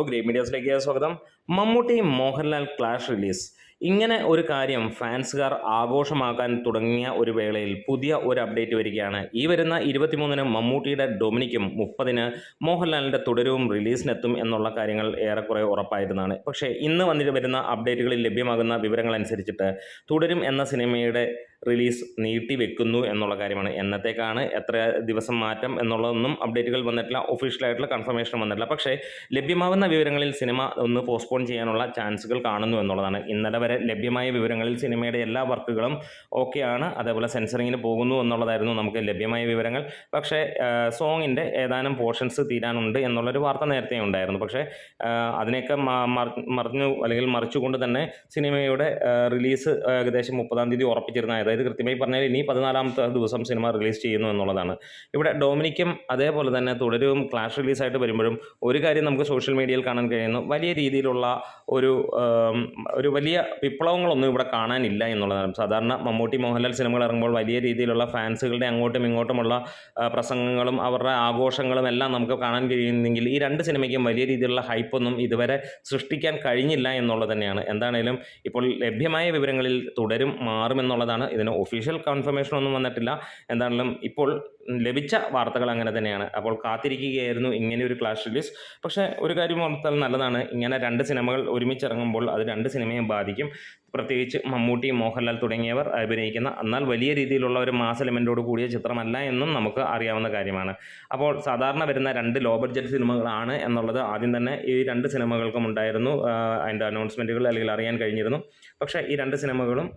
Great മീഡിയാസിലേക്ക് സ്വാഗതം. Mammootty Mohanlal clash release. ഇങ്ങനെ ഒരു കാര്യം ഫാൻസുകാർ ആഘോഷമാക്കാൻ തുടങ്ങിയ ഒരു വേളയിൽ പുതിയ ഒരു അപ്ഡേറ്റ് വരികയാണ്. ഈ വരുന്ന 23-ന് മമ്മൂട്ടിയുടെ ഡൊമിനിക്കും 30-ന് മോഹൻലാലിൻ്റെ തുടരവും റിലീസിനെത്തും എന്നുള്ള കാര്യങ്ങൾ ഏറെക്കുറെ ഉറപ്പായിരുന്നതാണ്. പക്ഷേ ഇന്ന് വരുന്ന അപ്ഡേറ്റുകളിൽ ലഭ്യമാകുന്ന വിവരങ്ങൾ അനുസരിച്ചിട്ട് തുടരും എന്ന സിനിമയുടെ റിലീസ് നീട്ടിവെക്കുന്നു എന്നുള്ള കാര്യമാണ്. എന്നത്തേക്കാണ്, എത്ര ദിവസം മാറ്റം എന്നുള്ളതൊന്നും അപ്ഡേറ്റുകൾ വന്നിട്ടില്ല, ഒഫീഷ്യലായിട്ടുള്ള കൺഫർമേഷൻ വന്നിട്ടില്ല. പക്ഷേ ലഭ്യമാകുന്ന വിവരങ്ങളിൽ സിനിമ ഒന്ന് പോസ്റ്റ്പോൺ ചെയ്യാനുള്ള ചാൻസുകൾ കാണുന്നു എന്നുള്ളതാണ്. ഇന്നലെ വരെ ലഭ്യമായ വിവരങ്ങളിൽ സിനിമയുടെ എല്ലാ വർക്കുകളും ഓക്കെയാണ്, അതേപോലെ സെൻസറിങ്ങിന് പോകുന്നു എന്നുള്ളതായിരുന്നു നമുക്ക് ലഭ്യമായ വിവരങ്ങൾ. പക്ഷേ സോങ്ങിൻ്റെ ഏതാനും പോർഷൻസ് തീരാനുണ്ട് എന്നുള്ളൊരു വാർത്ത നേരത്തെ ഉണ്ടായിരുന്നു. പക്ഷേ അതിനെയൊക്കെ മറിച്ചുകൊണ്ട് തന്നെ സിനിമയുടെ റിലീസ് ഏകദേശം 30-ാം തീയതി ഉറപ്പിച്ചിരുന്ന, അതായത് കൃത്യമായി പറഞ്ഞാൽ ഇനി 14-ാമത്തെ ദിവസം സിനിമ റിലീസ് ചെയ്യുന്നു എന്നുള്ളതാണ്. ഇവിടെ ഡൊമിനിക്കും അതേപോലെ തന്നെ തുടരും ക്ലാഷ് റിലീസായിട്ട് വരുമ്പോഴും ഒരു കാര്യം നമുക്ക് സോഷ്യൽ മീഡിയയിൽ കാണാൻ കഴിയുന്നു, വലിയ രീതിയിലുള്ള ഒരു വലിയ വിപ്ലവങ്ങളൊന്നും ഇവിടെ കാണാനില്ല എന്നുള്ളതാണ്. സാധാരണ മമ്മൂട്ടി മോഹൻലാൽ സിനിമകൾ ഇറങ്ങുമ്പോൾ വലിയ രീതിയിലുള്ള ഫാൻസുകളുടെ അങ്ങോട്ടും ഇങ്ങോട്ടുമുള്ള പ്രസംഗങ്ങളും അവരുടെ ആഘോഷങ്ങളും എല്ലാം നമുക്ക് കാണാൻ കഴിയുന്നെങ്കിൽ ഈ രണ്ട് സിനിമയ്ക്കും വലിയ രീതിയിലുള്ള ഹൈപ്പൊന്നും ഇതുവരെ സൃഷ്ടിക്കാൻ കഴിഞ്ഞില്ല എന്നുള്ളത് തന്നെയാണ്. എന്താണേലും ഇപ്പോൾ ലഭ്യമായ വിവരങ്ങളിൽ തുടരും മാറുമെന്നുള്ളതാണ്. ഇതിന് ഒഫീഷ്യൽ കൺഫർമേഷൻ ഒന്നും വന്നിട്ടില്ല. എന്താണെങ്കിലും ഇപ്പോൾ ലഭിച്ച വാർത്തകൾ അങ്ങനെ തന്നെയാണ്. അപ്പോൾ കാത്തിരിക്കുകയായിരുന്നു ഇങ്ങനെ ഒരു ക്ലാഷ് റിലീസ്. പക്ഷേ ഒരു കാര്യം ഓർത്താൽ നല്ലതാണ്, ഇങ്ങനെ രണ്ട് സിനിമകൾ ഒരുമിച്ചിറങ്ങുമ്പോൾ അത് രണ്ട് സിനിമയും ബാധിക്കും. പ്രത്യേകിച്ച് മമ്മൂട്ടി, മോഹൻലാൽ തുടങ്ങിയവർ അഭിനയിക്കുന്ന, എന്നാൽ വലിയ രീതിയിലുള്ള ഒരു മാസ് എലിമെൻറ്റോട് കൂടിയ ചിത്രമല്ല എന്നും നമുക്ക് അറിയാവുന്ന കാര്യമാണ്. അപ്പോൾ സാധാരണ വരുന്ന രണ്ട് ലോ ബഡ്ജറ്റ് സിനിമകളാണ് എന്നുള്ളത് ആദ്യം തന്നെ ഈ രണ്ട് സിനിമകൾക്കും ഉണ്ടായിരുന്നു. അതിൻ്റെ അനൗൺസ്മെൻറ്റുകൾ അല്ലെങ്കിൽ അറിയാൻ കഴിഞ്ഞിരുന്നു. പക്ഷേ ഈ രണ്ട് സിനിമകളും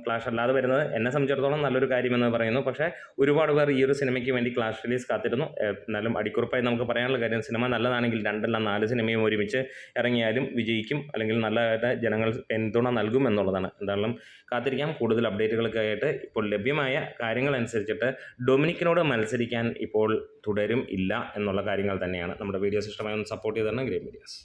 ക്ലാഷ് അല്ലാതെ വരുന്നത് എന്നെ സംബന്ധിച്ചിടത്തോളം നല്ലൊരു കാര്യമെന്ന് പറയുന്നു. പക്ഷേ ഒരുപാട് പേർ ഈ ഒരു സിനിമയ്ക്ക് വേണ്ടി ക്ലാഷ് റിലീസ് കാത്തിരുന്നു. എന്നാലും അടിക്കുറിപ്പായി നമുക്ക് പറയാനുള്ള കാര്യം, സിനിമ നല്ലതാണെങ്കിൽ 2 അല്ല 4 സിനിമയും ഒരുമിച്ച് ഇറങ്ങിയാലും വിജയിക്കും, അല്ലെങ്കിൽ നല്ലതായിട്ട് ജനങ്ങൾ പിന്തുണ നൽകും എന്നുള്ളതാണ്. എന്തായാലും കാത്തിരിക്കാം. കൂടുതൽ അപ്ഡേറ്റുകളൊക്കെ ആയിട്ട് ഇപ്പോൾ ലഭ്യമായ കാര്യങ്ങൾ അനുസരിച്ചിട്ട് ഡൊമിനിക്കിനോട് മത്സരിക്കാൻ ഇപ്പോൾ തുടരും ഇല്ല എന്നുള്ള കാര്യങ്ങൾ തന്നെയാണ്. നമ്മുടെ വീഡിയോസ് ഇഷ്ടമായി ഒന്ന് സപ്പോർട്ട് ചെയ്ത് തന്നെ ഗ്രേറ്റ് മീഡിയാസ്.